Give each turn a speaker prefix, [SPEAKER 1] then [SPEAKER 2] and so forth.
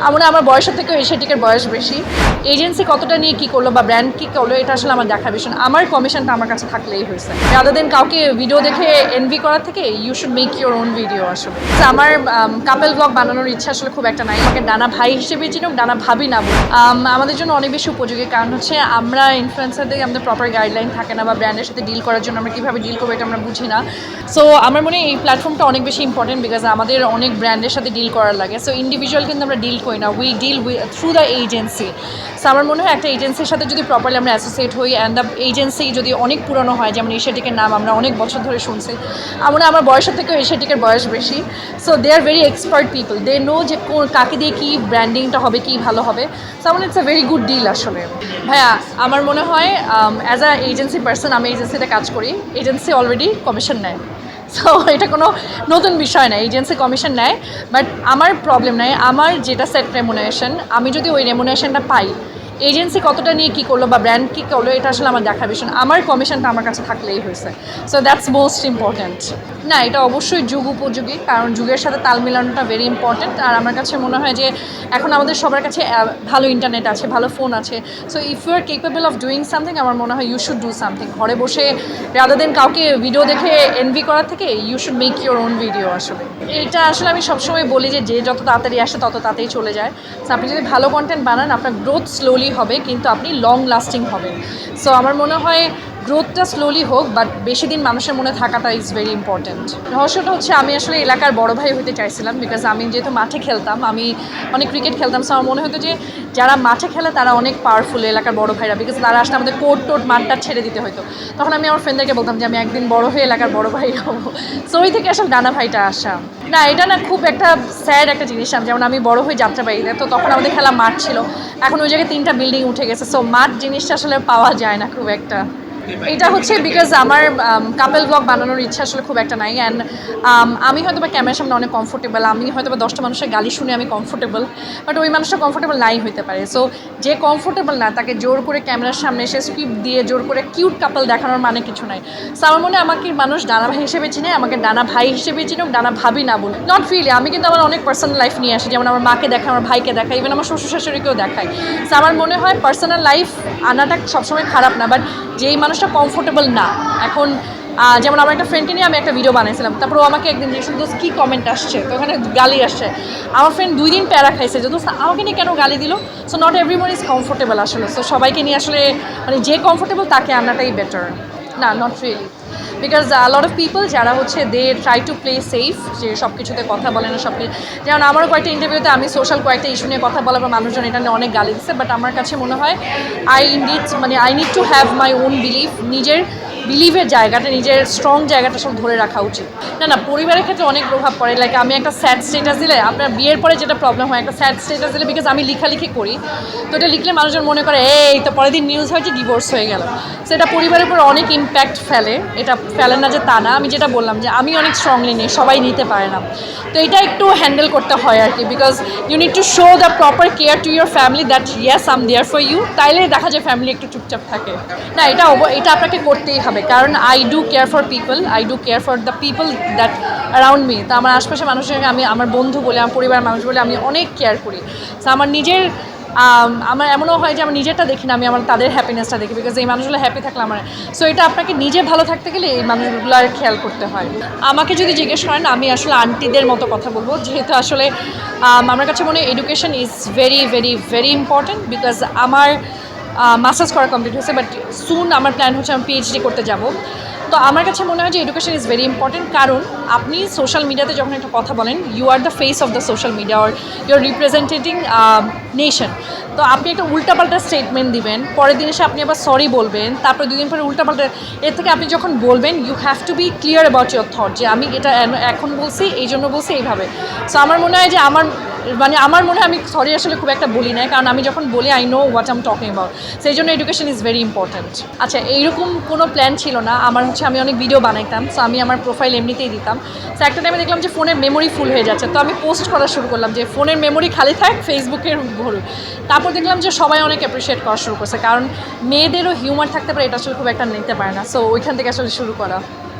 [SPEAKER 1] আমার বয়সের থেকেও এশিয়াটিকের বয়স বেশি। এজেন্সি কতটা নিয়ে কী করলো বা ব্র্যান্ড কী করলো এটা আসলে আমার দেখার বিষয় না। আমার কমিশনটা আমার কাছে থাকলেই হয়েছে। রাদার দেন কাউকে ভিডিও দেখে এনভি করার থেকে you should make your own video আসলে। আমার কাপল ব্লগ বানানোর ইচ্ছা আসলে খুব একটা নাই। আমাকে ডানা ভাই হিসেবে চিনুক, ডানা ভাবি না বলুক। আমাদের জন্য অনেক বেশি উপযোগী, কারণ হচ্ছে আমরা ইনফ্লুয়েন্সারদের আমাদের প্রপার গাইডলাইন থাকে না, বা ব্র্যান্ডের সাথে ডিল করার জন্য আমরা কীভাবে ডিল করবো এটা আমরা বুঝি না। সো আমার মনে হয় এই প্ল্যাটফর্মটা অনেক বেশি ইম্পর্টেন্ট, বিকজ আমাদের অনেক ব্র্যান্ডের সাথে ডিল করার লাগে। সো ইন্ডিভিজুয়াল কিন্তু আমরা ডিল করি না, we deal through the agency. So আমার মনে হয় একটা এজেন্সির সাথে যদি প্রপারলি আমরা অ্যাসোসিয়েট হই, অ্যান্ড দ্য এজেন্সি যদি অনেক পুরনো হয়, যেমন এশিয়াটিকের নাম আমরা অনেক বছর ধরে শুনছি। আমার বয়সের থেকেও এশিয়াটিকের বয়স বেশি। So they are very expert people, they know যে কাকে দিয়ে কী ব্র্যান্ডিংটা হবে, কী ভালো হবে। সো আমার it's a very good deal আসলে। ভাইয়া আমার মনে হয় অ্যাজ আ এজেন্সি পার্সন, আমি এজেন্সিতে কাজ করি, এজেন্সি অলরেডি কমিশন নেয়। সো এটা কোনো নতুন বিষয় না, এজেন্সি কমিশন নেয়, বাট আমার প্রবলেম নাই। আমার যেটা সেট রেমুনারেশন, আমি যদি ওই রেমুনারেশনটা পাই, এজেন্সি কতটা নিয়ে কী করলো বা ব্র্যান্ড কী করলো এটা আসলে আমার দেখার বিষয় না। আমার কমিশনটা আমার কাছে থাকলেই হয়েছে। So that's most important. না, এটা অবশ্যই যুগ উপযোগী, কারণ যুগের সাথে তাল মিলানোটা ভেরি ইম্পর্ট্যান্ট। আর আমার কাছে মনে হয় যে এখন আমাদের সবার কাছে ভালো ইন্টারনেট আছে, ভালো ফোন আছে। So if you are capable of doing something, আমার মনে হয় ইউ শুড ডু সামথিং। ঘরে বসে রাদার দেন কাউকে ভিডিও দেখে এনভি করার থেকে you should make your own video আসলে। এটা আসলে আমি সবসময় বলি যে যত তাড়াতাড়ি আসে তত তাড়াতাড়ি চলে যায়। সো আপনি যদি ভালো কন্টেন্ট বানান, আপনার গ্রোথ স্লোলি হবে, কিন্তু আপনি লং লাস্টিং হবেন। সো আমার মনে হয় গ্রোথটা স্লোলি হোক, বাট বেশি দিন মানুষের মনে থাকাটা ইজ ভেরি ইম্পর্ট্যান্ট। রহস্যটা হচ্ছে আমি আসলে এলাকার বড় ভাই হতে চাইছিলাম, বিকজ আমি যেহেতু মাঠে খেলতাম, আমি অনেক ক্রিকেট খেলতাম। সো আমার মনে হতো যে যারা মাঠে খেলে তারা অনেক পাওয়ারফুল, এলাকার বড় ভাইরা, বিকজ তারা আসলে আমাদের কোর্ট টোট মাঠটা ছেড়ে দিতে হতো। তখন আমি আমার ফ্রেন্ডদেরকে বলতাম যে আমি একদিন বড় হয়ে এলাকার বড় ভাই হবো। সো ওই থেকে আসলে ডানা ভাইটা আসা। না, এটা না খুব একটা স্যাড একটা জিনিস। যেমন আমি বড় হয়ে যাত্রাবাড়িতে, তো তখন আমাদের খেলা মাঠ ছিল, এখন ওই জায়গায় 3টা বিল্ডিং উঠে গেছে। সো মাঠ জিনিসটা আসলে পাওয়া যায় না খুব একটা। এটা হচ্ছে বিকজ আমার কাপল ব্লগ বানানোর ইচ্ছা আসলে খুব একটা নাই। অ্যান্ড আমি হয়তো বা ক্যামেরার সামনে অনেক কমফোর্টেবল, আমি হয়তো বা 10টা মানুষের গালি শুনে আমি কমফোর্টেবল, বাট ওই মানুষটা কমফোর্টেবল নাই হতে পারে। সো যে কমফোর্টেবল না, তাকে জোর করে ক্যামেরার সামনে এসে স্ক্রিপ্ট দিয়ে জোর করে কিউট কাপল দেখানোর মানে কিছু নাই। সো আমার মনে হয় আমাকে মানুষ ডানা ভাই হিসেবে চিনে, আমাকে ডানা ভাই হিসেবে চিনুক, ডানা ভাবি না বলুক। নট রিয়েলি, আমি কিন্তু আমার অনেক পার্সোনাল লাইফ নিয়ে আসি, যেমন আমার মাকে দেখাই, আমার ভাইকে দেখাই, ইভেন আমার শ্বশুর শাশুড়িকেও দেখাই। সো আমার মনে হয় পার্সোনাল লাইফ আনাটা সবসময় খারাপ না, বাট যেই মানুষটা কমফোর্টেবল না। এখন যেমন আমার একটা ফ্রেন্ডকে নিয়ে আমি একটা ভিডিও বানাইছিলাম, তারপর ও আমাকে একদিন জিজ্ঞেস করলো কী কমেন্ট আসছে, তো ওখানে গালি আসছে। আমার ফ্রেন্ড 2 দিন প্যারা খাইছে যে দোস্ত আমাকে নিয়ে কেন গালি দিল। So not everyone is comfortable আসলে। সো সবাইকে নিয়ে আসলে মানে যে কমফোর্টেবল তাকে আনাটাই বেটার। না, not really, because lot of people যারা হচ্ছে they try to play safe, যে সব কিছুতে কথা বলে না, সব কিছু। যেমন আমারও কয়েকটা ইন্টারভিউতে আমি সোশ্যাল কয়েকটা ইস্যু নিয়ে কথা বলার পর মানুষজন এটা নিয়ে অনেক গালি দিচ্ছে। বাট আমার কাছে মনে হয় I need to have my own believe, নিজের বিলিভের জায়গাটা, নিজের স্ট্রং জায়গাটা সব ধরে রাখা উচিত। না, পরিবারের ক্ষেত্রে অনেক প্রভাব পড়ে। লাইক আমি একটা স্যাড স্টেটাস দিলে, আপনার বিয়ের পরে যেটা প্রবলেম হয়, একটা স্যাড স্টেটাস দিলে, বিকজ আমি লেখালেখি করি, তো এটা লিখলে মানুষজন মনে করে এই তো পরের দিন নিউজ হয় যে ডিভোর্স হয়ে গেল। সো এটা পরিবারের উপর অনেক ইম্প্যাক্ট ফেলে। এটা ফেলে না যে তা না, আমি যেটা বললাম যে আমি অনেক স্ট্রংলি নিই, সবাই নিতে পারে না। তো এটা একটু হ্যান্ডেল করতে হয় আর কি, because you need to show the proper care to your family that yes I am there for you. তাইলে দেখা যায় ফ্যামিলি একটু চুপচাপ থাকে। না, এটা আপনাকে করতেই হবে, কারণ I do care for people, I do care for the people that around me. তো আমার আশপাশের মানুষের আমি আমার বন্ধু বলে, আমার পরিবারের মানুষ বলে আমি অনেক কেয়ার করি। তো আমার নিজের আমার এমনও হয় যে আমি নিজেরটা দেখি না, আমি আমার তাদের হ্যাপিনেসটা দেখি, বিকজ এই মানুষগুলো হ্যাপি থাকলে আমার। সো এটা আপনাকে নিজে ভালো থাকতে গেলে এই মানুষগুলোর খেয়াল করতে হয়। আমাকে যদি জিজ্ঞেস করেন, আমি আসলে আন্টিদের মতো কথা বলবো, যেহেতু আসলে আমার কাছে মনে হয় education is very very very important. Because আমার মাস্টার্স করা কমপ্লিট হয়েছে, বাট সুন আমার প্ল্যান হচ্ছে আমি পিএইচডি করতে যাব। তো আমার কাছে মনে হয় যে এডুকেশন ইজ ভেরি ইম্পর্টেন্ট, কারণ আপনি সোশ্যাল মিডিয়াতে যখন একটা কথা বলেন, you are the face of the social media, or you are representing nation. তো আপনি একটা উল্টাপাল্টা স্টেটমেন্ট দিবেন, পরের দিন এসে আপনি আবার সরি বলবেন, তারপরে 2 দিন পরে উল্টাপাল্টা। এর থেকে আপনি যখন বলবেন, you have to be clear about your thought, যে আমি এটা এখন বলছি, এই জন্য বলছি, এইভাবে। সো আমার মনে হয় যে আমার মনে হয় আমি সরি আসলে খুব একটা বলি না, কারণ আমি যখন বলি I know what I am talking about. সেই জন্য এডুকেশন ইজ ভেরি ইম্পর্ট্যান্ট। আচ্ছা, এইরকম কোনো প্ল্যান ছিল না আমার। আমি অনেক ভিডিও বানাইতাম, সো আমি আমার প্রোফাইল এমনিতেই দিতাম। সো একটা টাইমে দেখলাম যে ফোনের মেমোরি ফুল হয়ে যাচ্ছে, তো আমি পোস্ট করা শুরু করলাম যে ফোনের মেমোরি খালি থাক, ফেসবুকের ভরুক। তারপর দেখলাম যে সবাই অনেক অ্যাপ্রিসিয়েট করা শুরু করছে, কারণ মেয়েদেরও হিউমার থাকতে পারে, এটা আসলে খুব একটা নিতে পারে না। সো ওইখান থেকে আসলে শুরু করা।